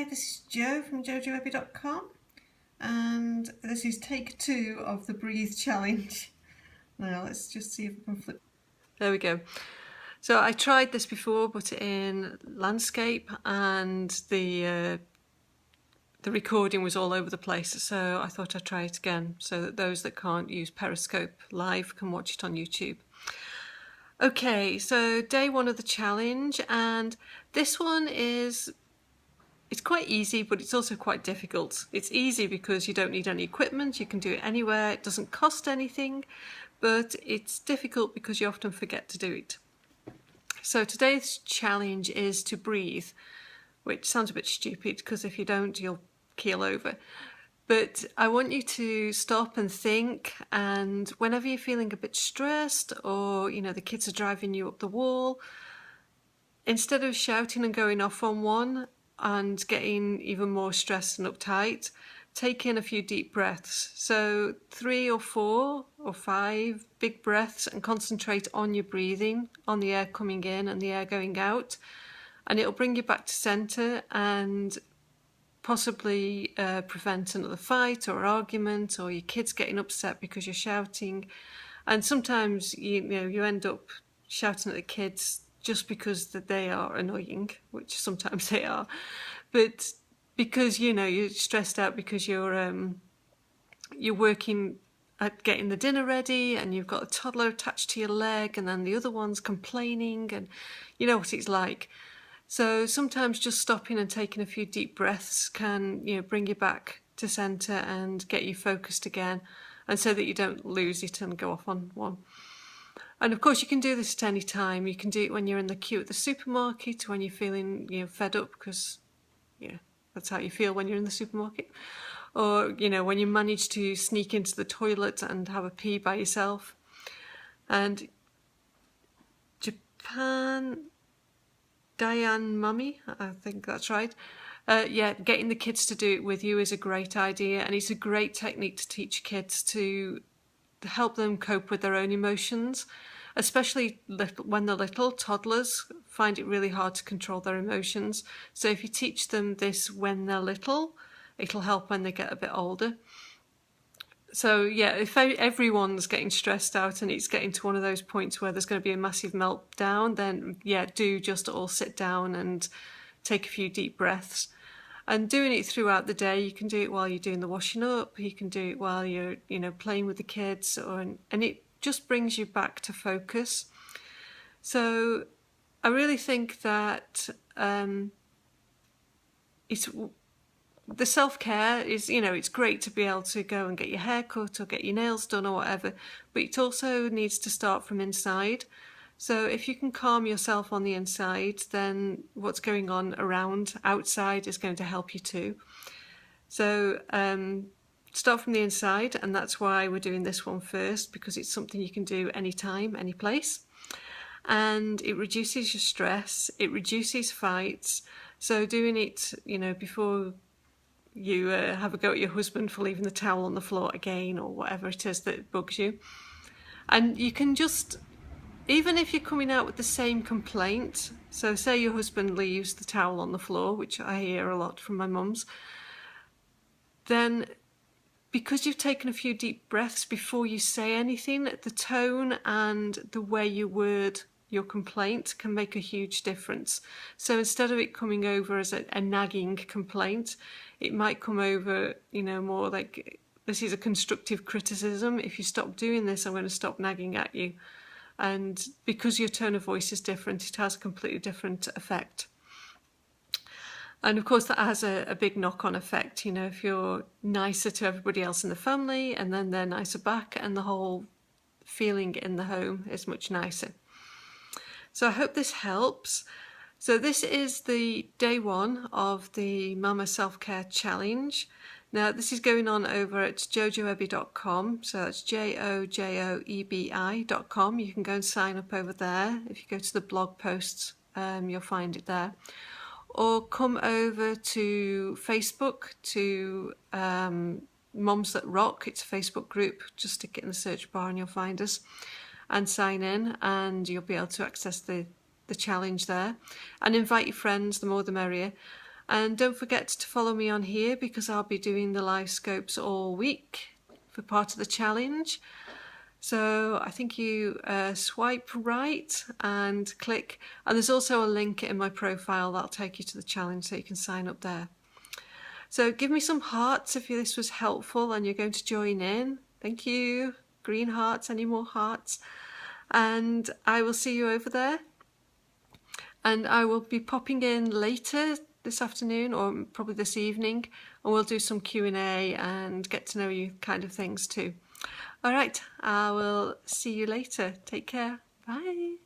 Hi, this is Jo from jojowebby.com, and this is take 2 of the breathe challenge. Now let's just see if we can flip. There we go. So I tried this before, but in landscape, and the recording was all over the place, so I thought I'd try it again so that those that can't use Periscope Live can watch it on YouTube. Okay, so day 1 of the challenge, and this one it's quite easy, but it's also quite difficult. It's easy because you don't need any equipment, you can do it anywhere, it doesn't cost anything, but it's difficult because you often forget to do it. So today's challenge is to breathe, which sounds a bit stupid because if you don't, you'll keel over. But I want you to stop and think, and whenever you're feeling a bit stressed or, the kids are driving you up the wall, instead of shouting and going off on one and getting even more stressed and uptight, take in a few deep breaths. So 3 or 4 or 5 big breaths and concentrate on your breathing, on the air coming in and the air going out. And it'll bring you back to centre and possibly prevent another fight or argument or your kids getting upset because you're shouting. And sometimes you end up shouting at the kids just because they are annoying, which sometimes they are, but because you're stressed out because you're working at getting the dinner ready and you've got a toddler attached to your leg and then the other one's complaining, and you know what it's like. So sometimes just stopping and taking a few deep breaths can bring you back to centre and get you focused again, and so that you don't lose it and go off on one. And of course you can do this at any time. You can do it when you're in the queue at the supermarket, when you're feeling fed up, because that's how you feel when you're in the supermarket. Or when you manage to sneak into the toilet and have a pee by yourself. And Japan Diane Mummy, I think that's right. Getting the kids to do it with you is a great idea, and it's a great technique to teach kids to help them cope with their own emotions, especially when they're little. Toddlers find it really hard to control their emotions. So if you teach them this when they're little, it'll help when they get a bit older. So if everyone's getting stressed out and it's getting to one of those points where there's going to be a massive meltdown, then do just all sit down and take a few deep breaths. And doing it throughout the day, you can do it while you're doing the washing up, you can do it while you're playing with the kids, and it just brings you back to focus. So I really think that the self-care is, it's great to be able to go and get your hair cut or get your nails done or whatever, but it also needs to start from inside. So if you can calm yourself on the inside, then what's going on around outside is going to help you too. So start from the inside, and that's why we're doing this one first, because it's something you can do anytime, any place. And it reduces your stress, it reduces fights. So doing it, before you have a go at your husband for leaving the towel on the floor again or whatever it is that bugs you. And you can just, even if you're coming out with the same complaint, so say your husband leaves the towel on the floor, which I hear a lot from my mums, then because you've taken a few deep breaths before you say anything, the tone and the way you word your complaint can make a huge difference. So instead of it coming over as a nagging complaint, it might come over, more like, this is a constructive criticism. If you stop doing this, I'm going to stop nagging at you. And because your tone of voice is different, it has a completely different effect. And of course that has a big knock-on effect, if you're nicer to everybody else in the family and then they're nicer back, and the whole feeling in the home is much nicer. So I hope this helps. So this is the day 1 of the Mama Self-Care Challenge. Now this is going on over at jojowebby.com, so that's jojoebi.com. You can go and sign up over there. If you go to the blog posts, you'll find it there. Or come over to Facebook to Moms That Rock. It's a Facebook group. Just stick it in the search bar and you'll find us, and sign in, and you'll be able to access the challenge there. And invite your friends, the more the merrier. And don't forget to follow me on here because I'll be doing the live scopes all week for part of the challenge. So I think you swipe right and click, and there's also a link in my profile that'll take you to the challenge so you can sign up there. So give me some hearts if this was helpful and you're going to join in. Thank you. Green hearts, any more hearts? And I will see you over there. And I will be popping in later this afternoon or probably this evening, and we'll do some Q&A and get to know you kind of things too. All right, I will see you later. Take care. Bye.